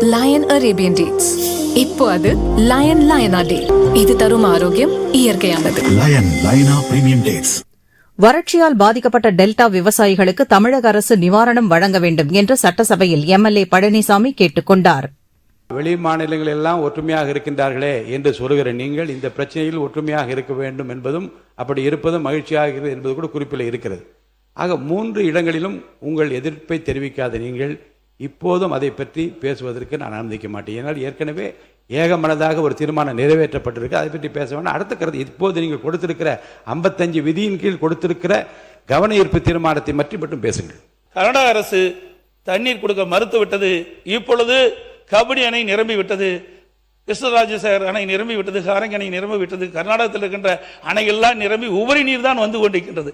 Line Arabian dates. இப்போ அது line லயனா டே. இது தரும் ஆரோக்கியம் இயற்கையானது. லயன் லயனா பிரீமியம் டேட்ஸ். வறட்சியால் பாதிக்கப்பட்ட டெல்டா விவசாயிகளுக்கு தமிழக அரசு நிவாரணம் வழங்க வேண்டும் என்று சட்டசபையில் எம்எல்ஏ பழனிசாமி கேட்டுக் கொண்டார். வெளி மாநிலங்கள் எல்லாம் ஒற்றுமையாக இருக்கின்றார்களே என்று சொல்லுகிற நீங்கள் இந்த பிரச்சனையில் ஒற்றுமையாக இருக்க வேண்டும் என்பதும் அப்படி இருப்பதும் மகிழ்ச்சியாக இருக்கிறது என்பது கூட குறிப்பில் இருக்கிறது. ஆக 3 இடங்களிலும் உங்கள் எதிர்ப்பை தெரிவிக்காத நீங்கள் இப்போதும் அதை பற்றி பேசுவதற்கு நான் அனுமதிக்க மாட்டேன். ஏன்னால் ஏற்கனவே ஏகமனதாக ஒரு தீர்மானம் நிறைவேற்றப்பட்டிருக்கு. அதை பற்றி பேச வேண்டாம். அடுத்த கருத்து, இப்போது நீங்கள் கொடுத்திருக்கிற 55 விதியின் கீழ் கொடுத்திருக்கிற கவன ஈர்ப்பு தீர்மானத்தை மட்டும் பேசுங்கள். கர்நாடக அரசு தண்ணீர் கொடுக்க மறுத்து விட்டது. இப்பொழுது கபினி அணை நிரம்பி விட்டது, கிருஷ்ணராஜசாகர் அணை நிரம்பி விட்டது, ஹாரங்கி அணை நிரம்பி விட்டது. கர்நாடகத்தில் இருக்கின்ற அணைகள்லாம் நிரம்பி உபரி நீர் தான் வந்து கொண்டிருக்கின்றது.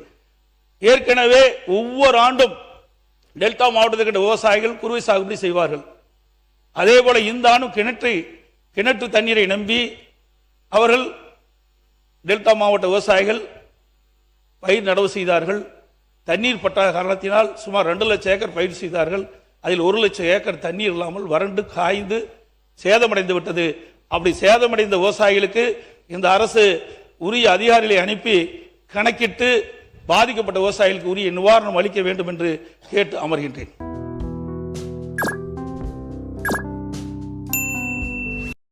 ஏற்கனவே ஒவ்வொரு ஆண்டும் டெல்டா மாவட்டத்தில் இருக்கின்ற விவசாயிகள் குறுவை சாகுபடி செய்வார்கள். அதே போல இந்த ஆண்டும் கிணற்று தண்ணீரை நம்பி அவர்கள் டெல்டா மாவட்ட விவசாயிகள் பயிர் நடவு செய்தார்கள். தண்ணீர் பற்றாத காரணத்தினால் சுமார் 2 லட்சம் ஏக்கர் பயிர் செய்தார்கள். அதில் 1 லட்சம் ஏக்கர் தண்ணீர் இல்லாமல் வறண்டு காய்ந்து சேதமடைந்து விட்டது. அப்படி சேதமடைந்த விவசாயிகளுக்கு இந்த அரசு உரிய அதிகாரிகளை அனுப்பி கணக்கிட்டு பாதிக்கப்பட்ட விவசாயிகளுக்கு உரிய நிவாரணம் அளிக்க வேண்டும் என்று கேட்டு அமர்கின்றேன்.